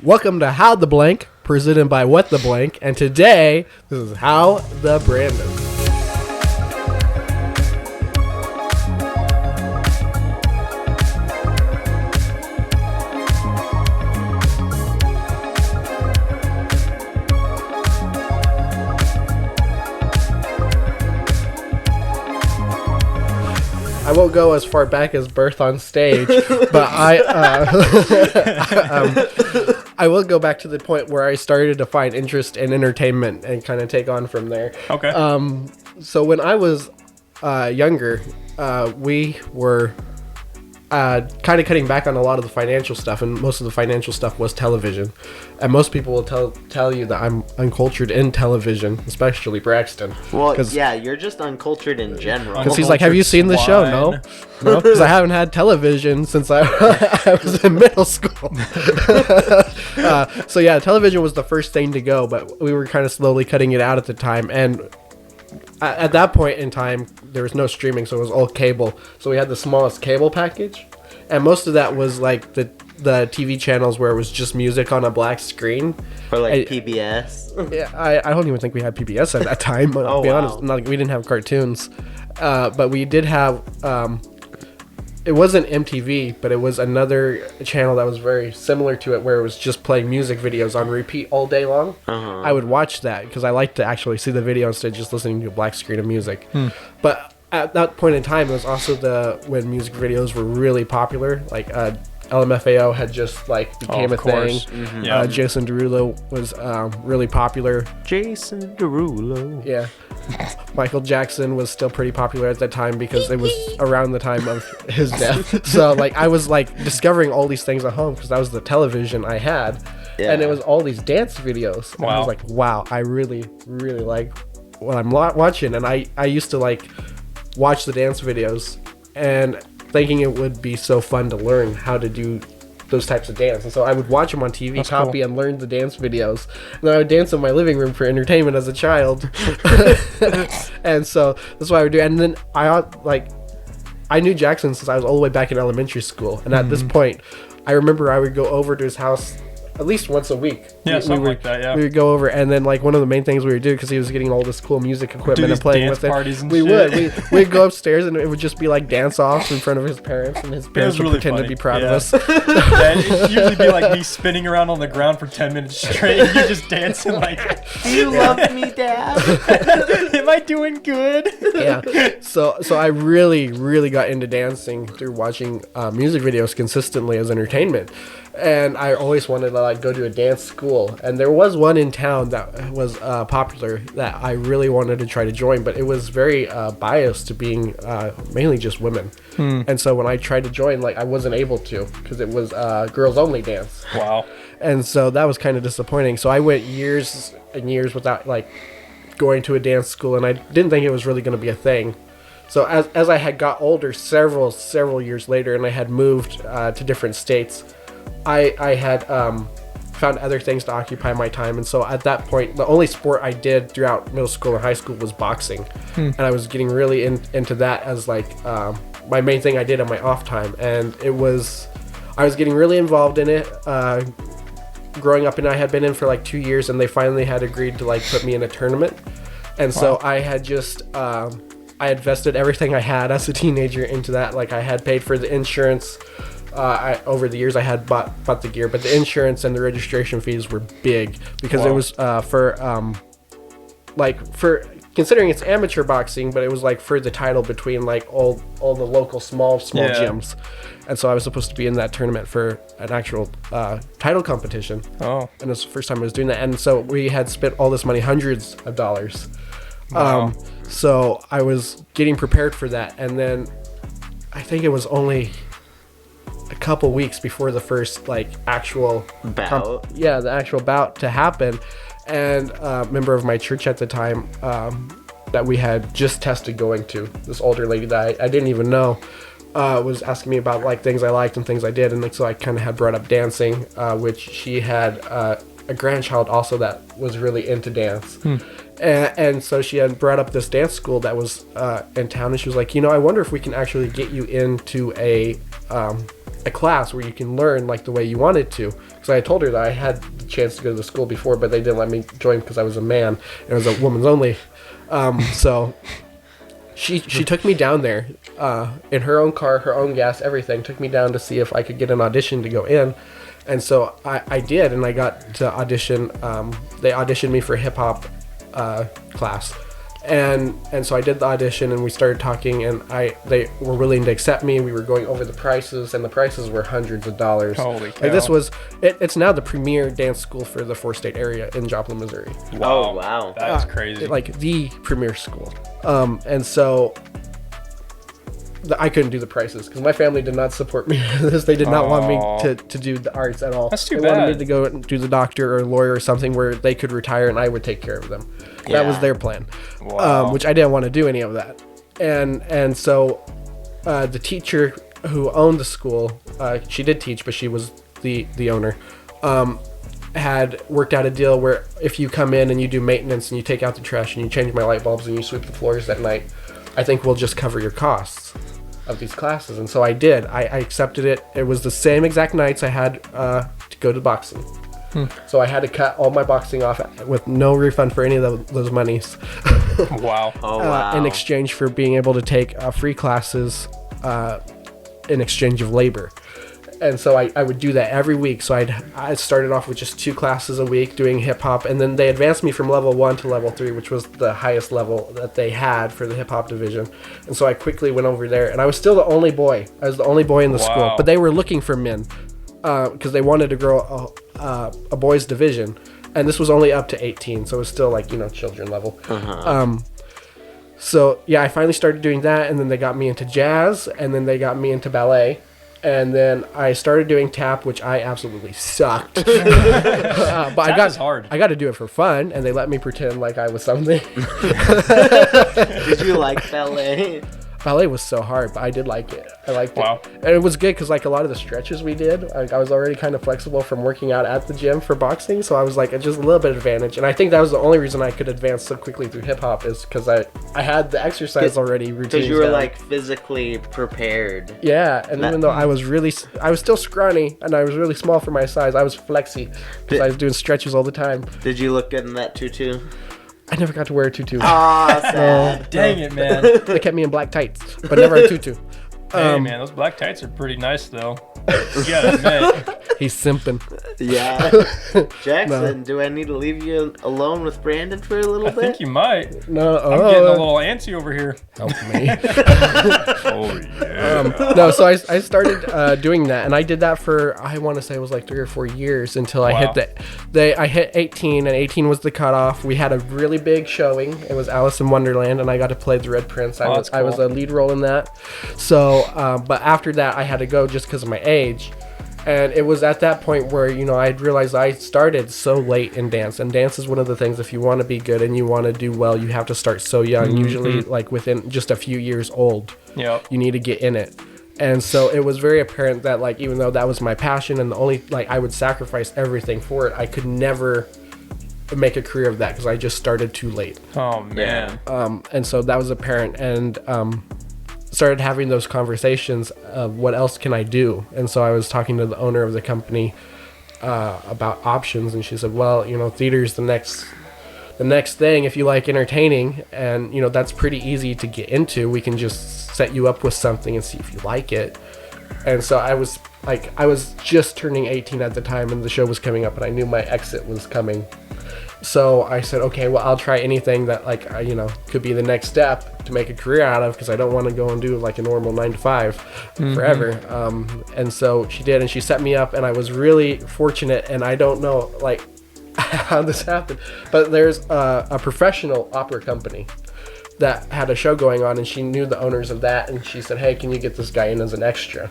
Welcome to How the Blank, presented by What the Blank, and today, this is How the Brandon. I won't go as far back as birth on stage, but I will go back to the point where I started to find interest in entertainment and kind of take on from there. Okay. So when I was younger, we were kind of cutting back on a lot of the financial stuff, and most of the financial stuff was television. And most people will tell you that I'm uncultured in television, especially Braxton. Well, yeah, you're just uncultured in general. Because he's like, have you seen the show? No, because I haven't had television since I was in middle school. So yeah, television was the first thing to go, but we were kind of slowly cutting it out at the time. And at that point in time, there was no streaming, so it was all cable. So we had the smallest cable package, and most of that was like the TV channels where it was just music on a black screen. Or like PBS. Yeah, I don't even think we had PBS at that time. But to be honest, we didn't have cartoons, but we did have. It wasn't MTV, but it was another channel that was very similar to it, where it was just playing music videos on repeat all day long. Uh-huh. I would watch that because I like to actually see the video instead of just listening to a black screen of music. But at that point in time, it was also when music videos were really popular. Like LMFAO had just became a thing. Mm-hmm. Yeah. Jason Derulo was really popular. Jason Derulo. Yeah. Michael Jackson was still pretty popular at that time because it was around the time of his death. So I was discovering all these things at home because that was the television I had. Yeah. And it was all these dance videos. And I was like, wow, I really, really like what I'm watching. And I used to watch the dance videos and thinking it would be so fun to learn how to do those types of dance. And so I would watch them on TV, copy and learn the dance videos. And then I would dance in my living room for entertainment as a child. And so that's what I would do. And then I knew Jackson since I was all the way back in elementary school. And at this point, I remember I would go over to his house at least once a week. Yeah, something like that, yeah. We would go over, and then one of the main things we would do, because he was getting all this cool music equipment and playing with it, we'd go upstairs, and it would just be dance offs in front of his parents, and his parents would really pretend to be proud of us. Yeah, it'd usually be me spinning around on the ground for 10 minutes straight, and you just dancing do you love me, Dad? Am I doing good? Yeah. So I really, really got into dancing through watching music videos consistently as entertainment. And I always wanted to go to a dance school, and there was one in town that was popular that I really wanted to try to join, but it was very biased to being mainly just women. And so when I tried to join, I wasn't able to because it was girls only dance. Wow. And so that was kind of disappointing. So I went years and years without going to a dance school, and I didn't think it was really going to be a thing. So as I had got older, several years later, and I had moved to different states, I had found other things to occupy my time. And so at that point, the only sport I did throughout middle school and high school was boxing. And I was getting really into that as my main thing I did on my off time. And I was getting really involved in it. Growing up, and I had been in for 2 years, and they finally had agreed to put me in a tournament. And so I had just I had vested everything I had as a teenager into that. I had paid for the insurance. Over the years, I had bought the gear, but the insurance and the registration fees were big because it was for considering it's amateur boxing, but it was for the title between all the local small gyms. And so I was supposed to be in that tournament for an actual title competition. Oh, and it was the first time I was doing that. And so we had spent all this money, hundreds of dollars. Wow. So I was getting prepared for that, and then I think it was only a couple weeks before the first actual bout. The actual bout to happen, and a member of my church at the time that we had just tested going to, this older lady that I didn't even know, was asking me about things I liked and things I did, and so I kind of had brought up dancing, which she had a grandchild also that was really into dance. And so she had brought up this dance school that was in town, and she was like, I wonder if we can actually get you into a class where you can learn the way you wanted to. Because because I told her that I had the chance to go to the school before, but they didn't let me join because I was a man. And it was a woman's only. So she took me down there in her own car, her own gas, everything. Took me down to see if I could get an audition to go in. And so I did, and I got to audition. They auditioned me for a hip-hop class. And so I did the audition, and we started talking, and they were willing to accept me. We were going over the prices, and the prices were hundreds of dollars. Holy cow. Like this was, it's now the premier dance school for the 4-state area in Joplin, Missouri. Oh, wow. That's crazy. Like the premier school. And so I couldn't do the prices because my family did not support me in this. They did not want me to do the arts at all. That's too they bad. wanted me to go and do the doctor or lawyer or something where they could retire and I would take care of them. That was their plan. Wow. Which I didn't want to do any of that. And so the teacher who owned the school, she did teach, but she was the owner, had worked out a deal where if you come in and you do maintenance and you take out the trash and you change my light bulbs and you sweep the floors at night, I think we'll just cover your costs of these classes. And so I did. I accepted it. It was the same exact nights I had to go to boxing. So I had to cut all my boxing off with no refund for any of those monies. Wow. Oh, wow. In exchange for being able to take free classes in exchange of labor. And so I would do that every week. So I started off with just 2 classes a week doing hip hop, and then they advanced me from level 1 to level 3, which was the highest level that they had for the hip hop division. And so I quickly went over there, and I was still the only boy. I was the only boy in the school, but they were looking for men because they wanted to grow a boys division, and this was only up to 18, so it was still like children level. So yeah, I finally started doing that, and then they got me into jazz, and then they got me into ballet. And then I started doing tap, which I absolutely sucked. But hard. I got to do it for fun, and they let me pretend like I was something. Did you like ballet? Ballet was so hard, but I did like it. I liked Wow. it. And it was good because like a lot of the stretches we did, I was already kind of flexible from working out at the gym for boxing. So I was like, just a little bit of advantage. And I think that was the only reason I could advance so quickly through hip hop is because I had the exercise already routines. Because you were down. like physically prepared. Yeah, and even though I was still scrawny and I was really small for my size, I was flexy because I was doing stretches all the time. Did you look good in that tutu? I never got to wear a tutu. Aw, sad. Dang it, man. They kept me in black tights, but never a tutu. Hey, man, those black tights are pretty nice, though. You gotta admit. He's simping. Yeah. Jackson, do I need to leave you alone with Brandon for a little I bit? think you might. No, I'm getting a little antsy over here. help me. Oh, yeah. No, so I started doing that, and I did that for I want to say it was like 3 or 4 years until I hit I hit 18, and 18 was the cutoff. We had a really big showing. It was Alice in Wonderland, and I got to play the Red Prince. I was a lead role in that. So, but after that, I had to go just because of my age. And it was at that point where, I'd realized I started so late in dance. And dance is one of the things, if you want to be good and you want to do well, you have to start so young, usually like within just a few years old. Yep. You need to get in it. And so it was very apparent that, like, even though that was my passion and the only, like, I would sacrifice everything for it, I could never make a career of that because I just started too late. Oh, man. And so that was apparent. And, started having those conversations of what else can I do. And so I was talking to the owner of the company about options, and she said, well, theater's the next thing if you like entertaining, and that's pretty easy to get into. We can just set you up with something and see if you like it. And so I was just turning 18 at the time, and the show was coming up, and I knew my exit was coming. So I said, okay, well, I'll try anything that could be the next step to make a career out of, because I don't want to go and do like a normal 9 to 5 forever. And so she did, and she set me up, and I was really fortunate. And I don't know like how this happened, but there's a professional opera company that had a show going on, and she knew the owners of that, and she said, hey, can you get this guy in as an extra?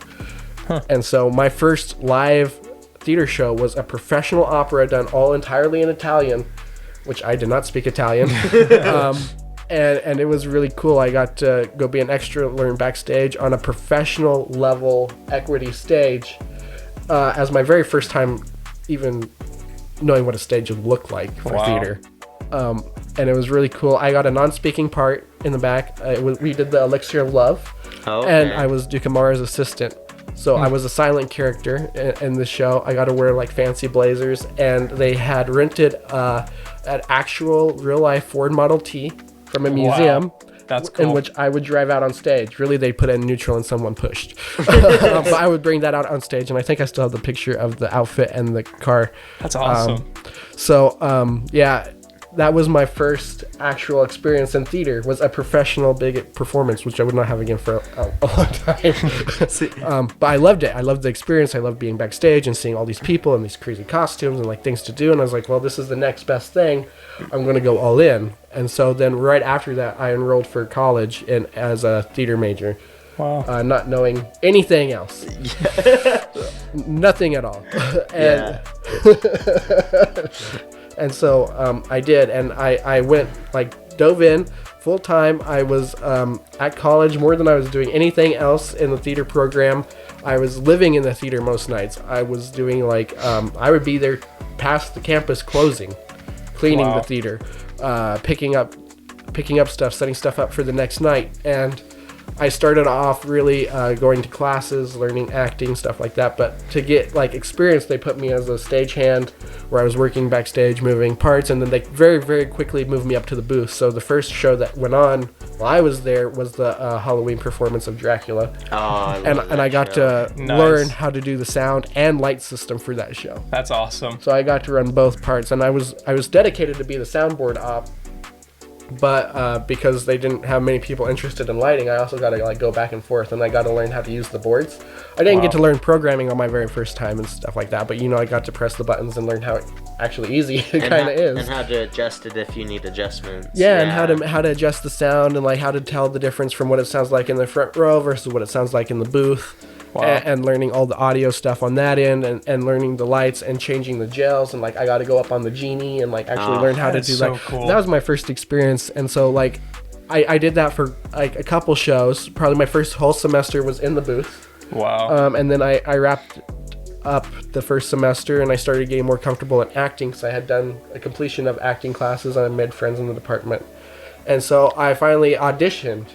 And so my first live theater show was a professional opera done all entirely in Italian, which I did not speak Italian. And it was really cool. I got to go be an extra, learn backstage on a professional level equity stage as my very first time even knowing what a stage would look like for theater. And it was really cool. I got a non-speaking part in the back. We did the Elixir of Love, and I was Dukamara's assistant. So I was a silent character in the show. I got to wear like fancy blazers, and they had rented an actual real life Ford Model T from a museum. That's cool. In which I would drive out on stage. Really, they put it in neutral and someone pushed. But I would bring that out on stage, and I think I still have the picture of the outfit and the car. That's awesome. Yeah, that was my first actual experience in theater, was a professional big performance, which I would not have again for a long time. But I loved it. I loved the experience. I loved being backstage and seeing all these people and these crazy costumes and like things to do. And I was like, well, this is the next best thing. I'm going to go all in. And so then right after that, I enrolled for college as a theater major. Wow. Not knowing anything else. Nothing at all. And so I did, and I went, like, dove in full time. I was at college more than I was doing anything else in the theater program. I was living in the theater most nights. I was doing, like, I would be there past the campus closing, cleaning the theater, picking up stuff, setting stuff up for the next night. And I started off really going to classes, learning acting, stuff like that. But to get like experience, they put me as a stagehand, where I was working backstage, moving parts, and then they very, very quickly moved me up to the booth. So the first show that went on while I was there was the Halloween performance of Dracula. Oh, and I got to learn how to do the sound and light system for that show. That's awesome. So I got to run both parts, and I was dedicated to be the soundboard op. But because they didn't have many people interested in lighting, I also got to like go back and forth, and I got to learn how to use the boards. I didn't get to learn programming on my very first time and stuff like that, but I got to press the buttons and learn how actually easy it kind of is. And how to adjust it if you need adjustments. Yeah, and how to adjust the sound, and like how to tell the difference from what it sounds like in the front row versus what it sounds like in the booth. Wow. And learning all the audio stuff on that end, and learning the lights and changing the gels, and like I got to go up on the genie and like actually learn how to do that. Cool. That was my first experience, and so like I did that for like a couple shows. Probably my first whole semester was in the booth. Wow. And then I wrapped up the first semester, and I started getting more comfortable in acting, because I had done a completion of acting classes and I made friends in the department, and so I finally auditioned.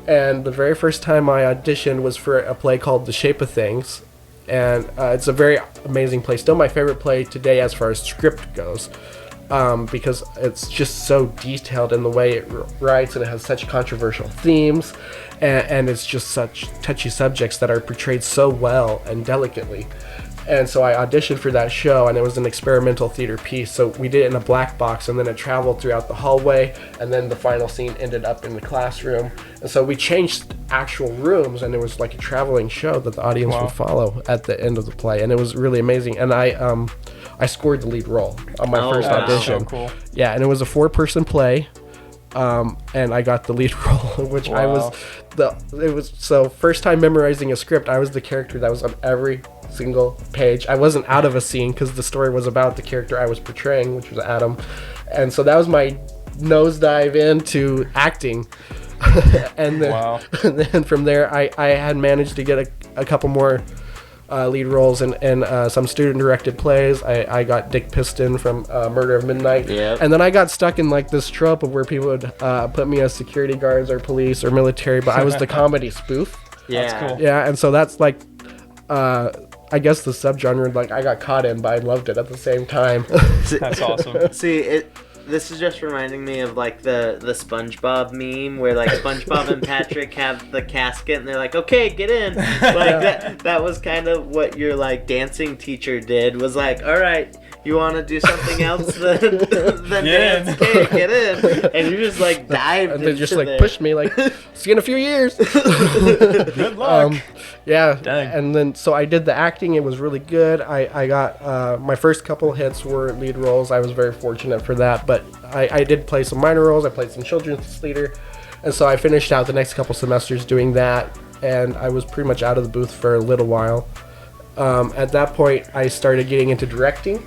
And the very first time I auditioned was for a play called The Shape of Things. And it's a very amazing play. Still my favorite play today as far as script goes. Because it's just so detailed in the way it writes, and it has such controversial themes. And it's just such touchy subjects that are portrayed so well and delicately. And so I auditioned for that show, and it was an experimental theater piece. So we did it in a black box, and then it traveled throughout the hallway, and then the final scene ended up in the classroom. And so we changed actual rooms, and it was like a traveling show that the audience would follow at the end of the play, and it was really amazing. And I scored the lead role on my first audition. So cool. Yeah, and it was a 4-person play. And I got the lead role, which it was so first time memorizing a script. I was the character that was on every single page. I wasn't out of a scene because the story was about the character I was portraying, which was Adam. And so that was my nosedive into acting. And then from there, I had managed to get a couple more lead roles in some student-directed plays. I got Dick Piston from Murder of Midnight. Yep. And then I got stuck in like this trope of where people would put me as security guards or police or military, but I was the comedy spoof. Yeah. That's cool. Yeah, and so that's like, I guess the subgenre like I got caught in, but I loved it at the same time. That's awesome. See, this is just reminding me of like the SpongeBob meme where like SpongeBob and Patrick have the casket and they're like, okay, get in. Like that was kind of what your like dancing teacher did, was like, all right, you want to do something else than dance? Okay, get in. And you just like dived and they just like there. pushed me like, see you in a few years. Good luck. Yeah. Dang. And then so I did the acting. It was really good. I got my first couple hits were lead roles. I was very fortunate for that, but I did play some minor roles. I played some children's theater, and so I finished out the next couple semesters doing that, and I was pretty much out of the booth for a little while. At that point I started getting into directing,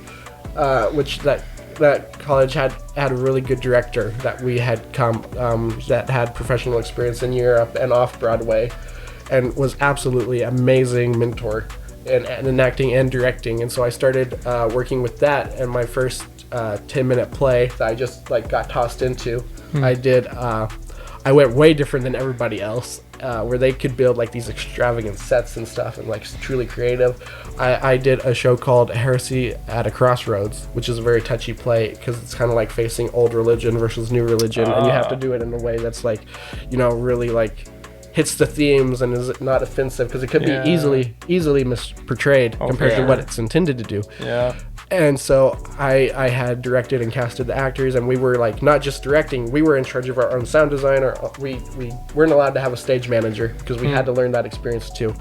which that college had a really good director that we had come that had professional experience in Europe and off Broadway, and was absolutely amazing mentor in acting and directing. And so I started working with that, and my first 10-minute play that I just like got tossed into, I I went way different than everybody else, where they could build like these extravagant sets and stuff and like truly creative. I did a show called Heresy at a Crossroads, which is a very touchy play because it's kind of like facing old religion versus new religion, and you have to do it in a way that's like, really like hits the themes and is not offensive, because it could be easily misportrayed compared to what it's intended to do. Yeah. And so I had directed and casted the actors, and we were like not just directing, we were in charge of our own sound design, or we weren't allowed to have a stage manager because we had to learn that experience too.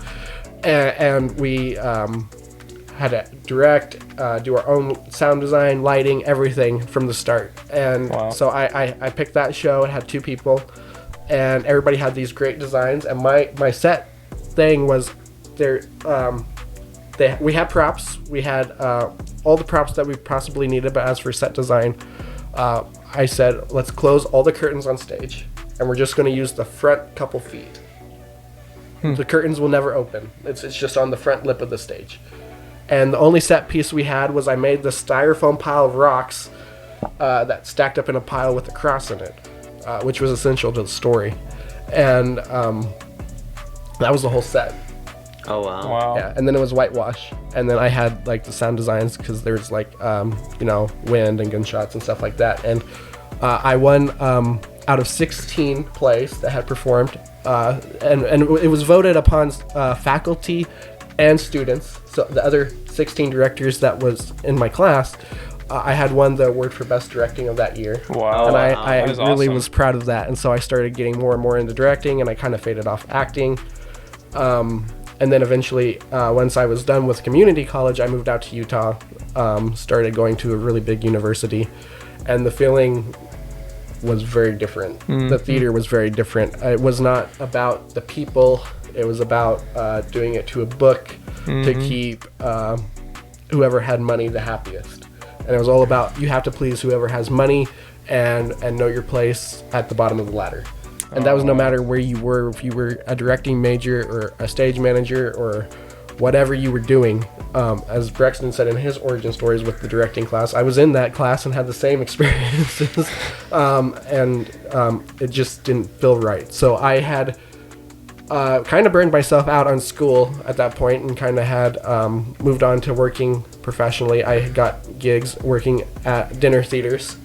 And we had to direct, do our own sound design, lighting, everything from the start. And so I picked that show. It had 2 people, and everybody had these great designs. And my set thing was there. We had props. We had all the props that we possibly needed, but as for set design, I said, let's close all the curtains on stage, and we're just going to use the front couple feet. The curtains will never open. It's just on the front lip of the stage. And the only set piece we had was I made the styrofoam pile of rocks that stacked up in a pile with a cross in it, which was essential to the story. And that was the whole set. Oh, wow. Yeah, and then it was whitewash. And then I had like the sound designs because there's like, wind and gunshots and stuff like that. And I won out of 16 plays that had performed. And it was voted upon faculty and students. So the other 16 directors that was in my class, I had won the award for best directing of that year. Wow. And I really awesome. was proud of that. And so I started getting more and more into directing, and I kind of faded off acting. And then eventually, once I was done with community college, I moved out to Utah, started going to a really big university, and the feeling was very different. The theater was very different. It was not about the people. It was about doing it to a book to keep whoever had money the happiest. And it was all about, you have to please whoever has money and know your place at the bottom of the ladder. And that was no matter where you were, if you were a directing major or a stage manager or whatever you were doing. As Brexton said in his origin stories with the directing class, I was in that class and had the same experiences, and it just didn't feel right. So I had kind of burned myself out on school at that point, and kind of had moved on to working professionally. I had got gigs working at dinner theaters.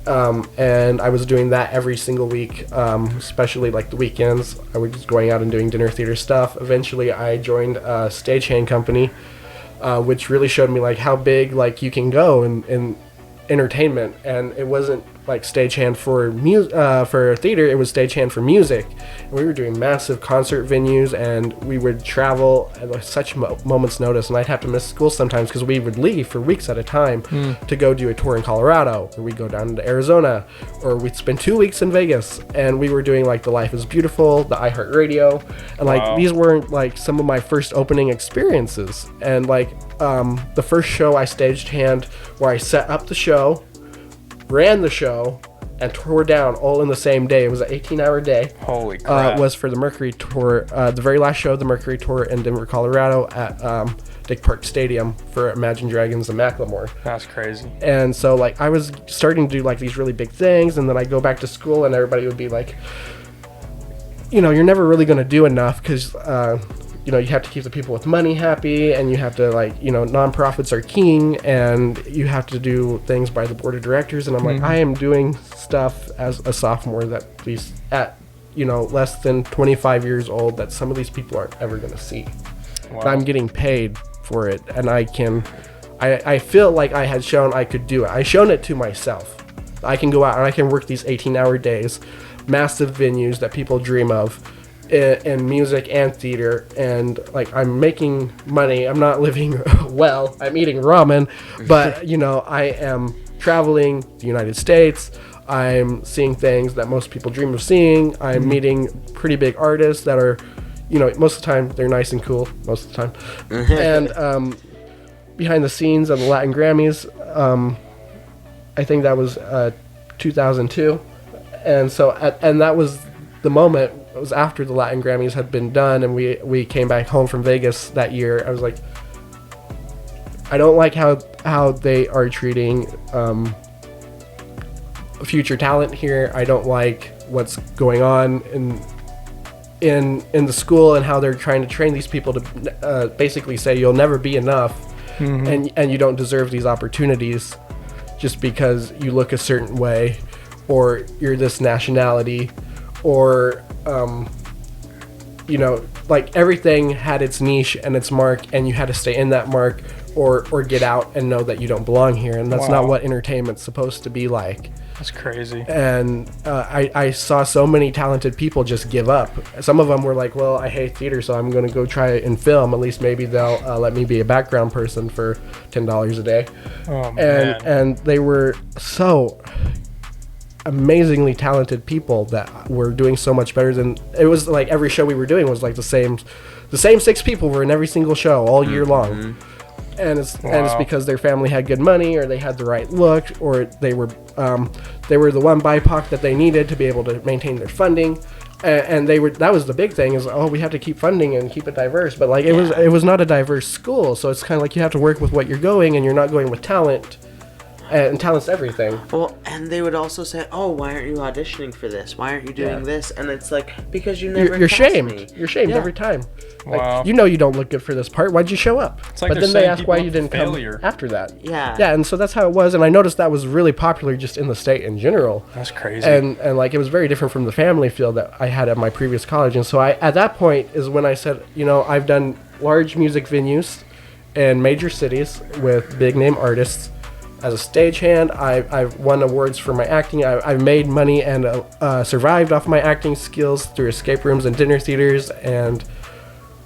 And I was doing that every single week, especially like the weekends. I was going out and doing dinner theater stuff. Eventually, I joined a stagehand company, which really showed me like how big like you can go in entertainment. And it wasn't like stagehand for theater; it was stagehand for music. And we were doing massive concert venues, and we would travel at like such moment's notice. And I'd have to miss school sometimes because we would leave for weeks at a time to go do a tour in Colorado, or we'd go down to Arizona, or we'd spend 2 weeks in Vegas. And we were doing like the Life is Beautiful, the iHeartRadio, and like these weren't like some of my first opening experiences. And like the first show I stagehand, where I set up the show, ran the show, and tore down all in the same day. It was an 18-hour day. Holy crap. Was for the Mercury Tour, the very last show of the Mercury Tour in Denver, Colorado at Dick Park Stadium for Imagine Dragons and Macklemore. That's crazy. And so like I was starting to do like these really big things, and then I go back to school and everybody would be like, you're never really going to do enough because you have to keep the people with money happy, and you have to like, nonprofits are king, and you have to do things by the board of directors. And I'm like, I am doing stuff as a sophomore that at less than 25 years old that some of these people aren't ever going to see. Wow. But I'm getting paid for it, and I feel like I had shown I could do it. I shown it to myself. I can go out and I can work these 18-hour days, massive venues that people dream of, in music and theater, and like I'm making money. I'm not living well. I'm eating ramen, but I am traveling the United States. I'm seeing things that most people dream of seeing. I'm meeting pretty big artists that are, most of the time they're nice and cool most of the time. And behind the scenes of the Latin Grammys, I think that was 2002, and so and that was the moment. It was after the Latin Grammys had been done, and we came back home from Vegas that year. I was like, I don't like how they are treating future talent here. I don't like what's going on in the school, and how they're trying to train these people to basically say you'll never be enough, and you don't deserve these opportunities just because you look a certain way, or you're this nationality, or like everything had its niche and its mark, and you had to stay in that mark or get out and know that you don't belong here. And that's not what entertainment's supposed to be like. That's crazy. And I saw so many talented people just give up. Some of them were like, well, I hate theater, so I'm going to go try it in film. At least maybe they'll let me be a background person for $10 a day. Oh, man. And they were so amazingly talented people that were doing so much better than... It was like every show we were doing was like the same 6 people were in every single show all year long. And it's because their family had good money, or they had the right look, or they were the one BIPOC that they needed to be able to maintain their funding, and that was the big thing, is we have to keep funding and keep it diverse. But like it was not a diverse school, so it's kind of like you have to work with what you're going, and you're not going with talent. And talent's everything. Well, and they would also say, "Oh, why aren't you auditioning for this? Why aren't you doing this?" And it's like, because you never. You're passed shamed. me. You're shamed every time. Wow. Like, you don't look good for this part. Why'd you show up? It's like but then they ask why you didn't failure. come after that. Yeah. Yeah, and so that's how it was. And I noticed that was really popular just in the state in general. That's crazy. And like it was very different from the family field that I had at my previous college. And so at that point is when I said, I've done large music venues in major cities with big name artists. As a stagehand, I've won awards for my acting. I've made money and survived off my acting skills through escape rooms and dinner theaters, and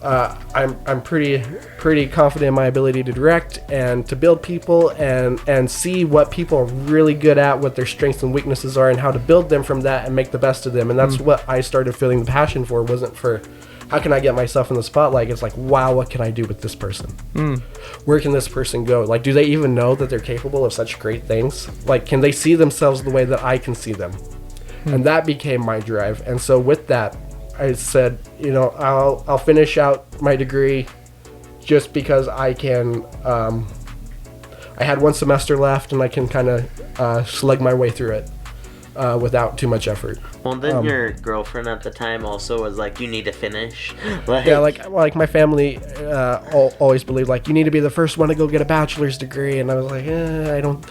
I'm pretty confident in my ability to direct and to build people and see what people are really good at, what their strengths and weaknesses are, and how to build them from that and make the best of them. And that's what I started feeling the passion for. Wasn't for how can I get myself in the spotlight? It's like, wow, what can I do with this person? Where can this person go? Like, do they even know that they're capable of such great things? Like, can they see themselves the way that I can see them? And that became my drive. And so with that, I said, I'll finish out my degree just because I can. I had 1 semester left, and I can kind of slug my way through it without too much effort. Well, then your girlfriend at the time also was like, "You need to finish." Like my family always believed, like, you need to be the first one to go get a bachelor's degree, and I was like, I don't,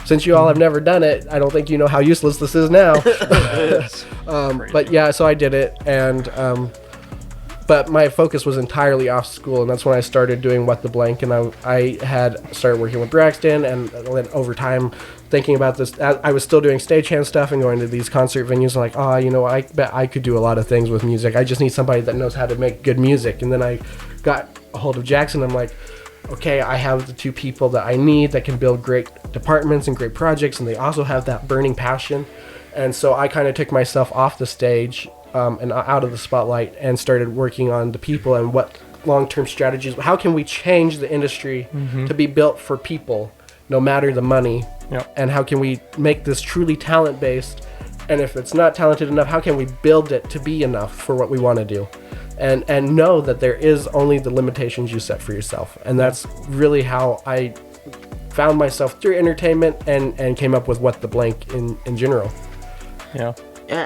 since you all have never done it, I don't think you know how useless this is now. But yeah, so I did it, and but my focus was entirely off school, and that's when I started doing What the Blank, and I had started working with Braxton, and then over time thinking about this, I was still doing stagehand stuff and going to these concert venues, and like, I bet I could do a lot of things with music. I just need somebody that knows how to make good music. And then I got a hold of Jackson. I'm like, okay, I have the 2 people that I need that can build great departments and great projects, and they also have that burning passion. And so I kind of took myself off the stage and out of the spotlight and started working on the people and what long-term strategies, how can we change the industry to be built for people, no matter the money. Yep. And how can we make this truly talent-based, and if it's not talented enough, how can we build it to be enough for what we want to do, and know that there is only the limitations you set for yourself. And that's really how I found myself through entertainment and came up with What the Blank in general. Yeah,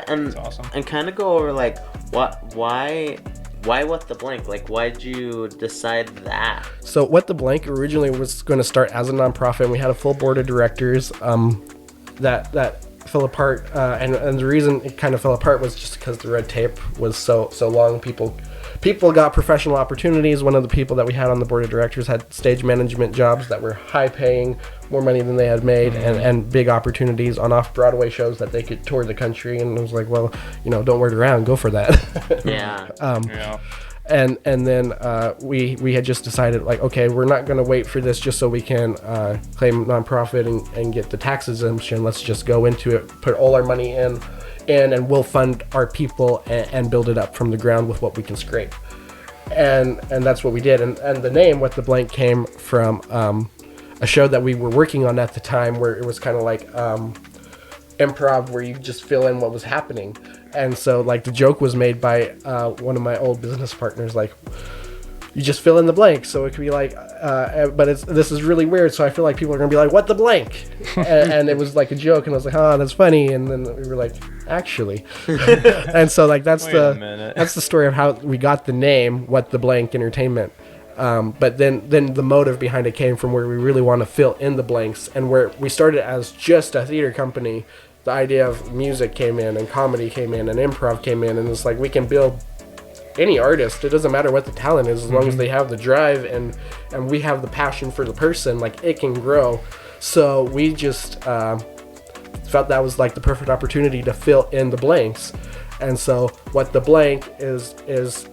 and that's awesome. And kind of go over like why What the Blank? Like, why'd you decide that? So What the Blank originally was going to start as a nonprofit, and we had a full board of directors that fell apart. And the reason it kind of fell apart was just because the red tape was so long. People got professional opportunities. One of the people that we had on the board of directors had stage management jobs that were high paying, more money than they had made, and big opportunities on off-Broadway shows that they could tour the country. And it was like, well, don't wait around, go for that. Yeah. And then we had just decided, like, okay, we're not going to wait for this just so we can claim nonprofit and get the tax exemption. Let's just go into it, put all our money in, and we'll fund our people and build it up from the ground with what we can scrape. And that's what we did. And the name What the Blank came from a show that we were working on at the time, where it was kind of like improv, where you just fill in what was happening. And so, like, the joke was made by one of my old business partners, like, you just fill in the blank. So it could be like, but this is really weird, so I feel like people are gonna be like, what the blank? And it was like a joke, and I was like, oh, that's funny. And then we were like, actually. And so like that's Wait a minute. that's the story of how we got the name What the Blank Entertainment. But then the motive behind it came from where we really want to fill in the blanks, and where we started as just a theater company. The idea of music came in, and comedy came in, and improv came in, and it's like we can build any artist. It doesn't matter what the talent is, as long as they have the drive and we have the passion for the person. Like, it can grow. So we just felt that was like the perfect opportunity to fill in the blanks, and so What the Blank is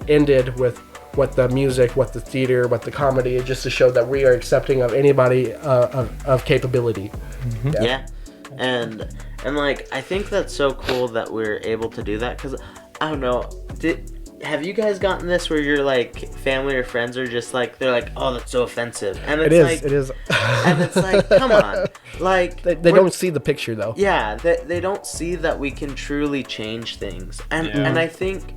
ended with what the music, what the theater, what the comedy, just to show that we are accepting of anybody of capability. Yeah. And like, I think that's so cool that we're able to do that, because I don't know, have you guys gotten this where your like family or friends are just like, they're like, oh, that's so offensive, and it's It is. and it's like, come on, like They don't see the picture though. yeah, they don't see that we can truly change things, and I think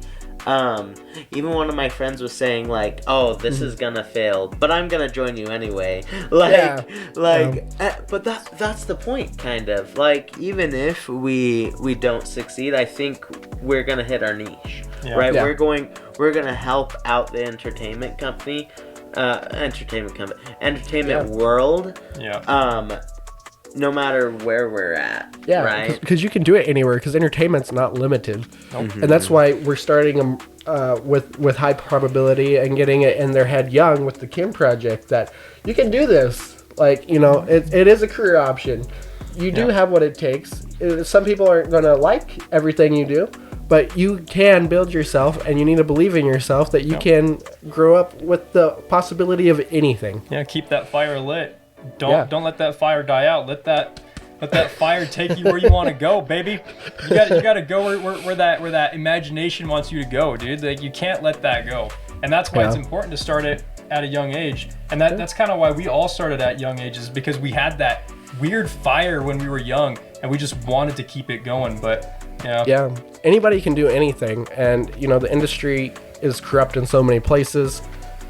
even one of my friends was saying like, oh, this is gonna fail, but I'm gonna join you anyway, but that's the point, kind of like, even if we don't succeed, I think we're gonna hit our niche, right? We're gonna help out the entertainment world, no matter where we're at, right? Because you can do it anywhere, because entertainment's not limited. And that's why we're starting them with high probability and getting it in their head young with the Kim project, that you can do this. Like, you know, it is a career option. You do have what it takes. Some people aren't going to like everything you do, but you can build yourself, and you need to believe in yourself that you can grow up with the possibility of anything. Yeah, keep that fire lit. Don't let that fire die out. Let that fire take you where you want to go, baby. You gotta go where that imagination wants you to go, dude. Like, you can't let that go. And that's why it's important to start it at a young age. And that's kind of why we all started at young ages, because we had that weird fire when we were young, and we just wanted to keep it going. But yeah, anybody can do anything, and you know, the industry is corrupt in so many places.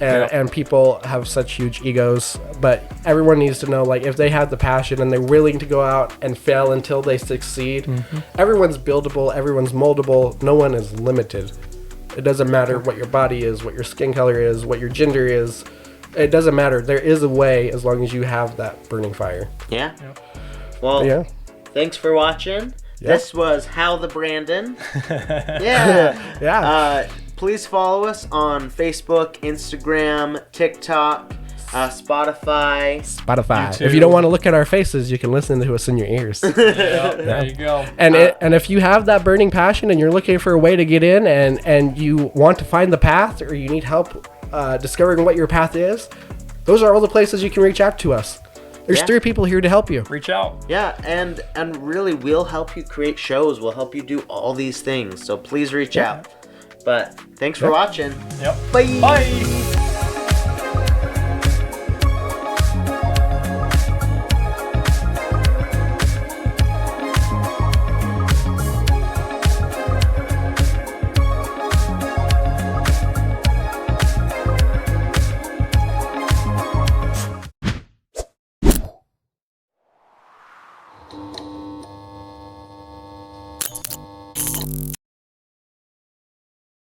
And people have such huge egos, but everyone needs to know, like, if they have the passion and they're willing to go out and fail until they succeed, everyone's buildable, everyone's moldable, no one is limited. It doesn't matter what your body is, what your skin color is, what your gender is. It doesn't matter. There is a way, as long as you have that burning fire. Yeah. Well, thanks for watching. This was How the Brandon. Please follow us on Facebook, Instagram, TikTok, Spotify. YouTube. If you don't want to look at our faces, you can listen to us in your ears. There you go. And and if you have that burning passion and you're looking for a way to get in, and you want to find the path, or you need help discovering what your path is, those are all the places you can reach out to us. There's 3 people here to help you. Reach out. Yeah, and really, we'll help you create shows. We'll help you do all these things. So please reach out. But thanks for watching. Yep. Bye. Bye.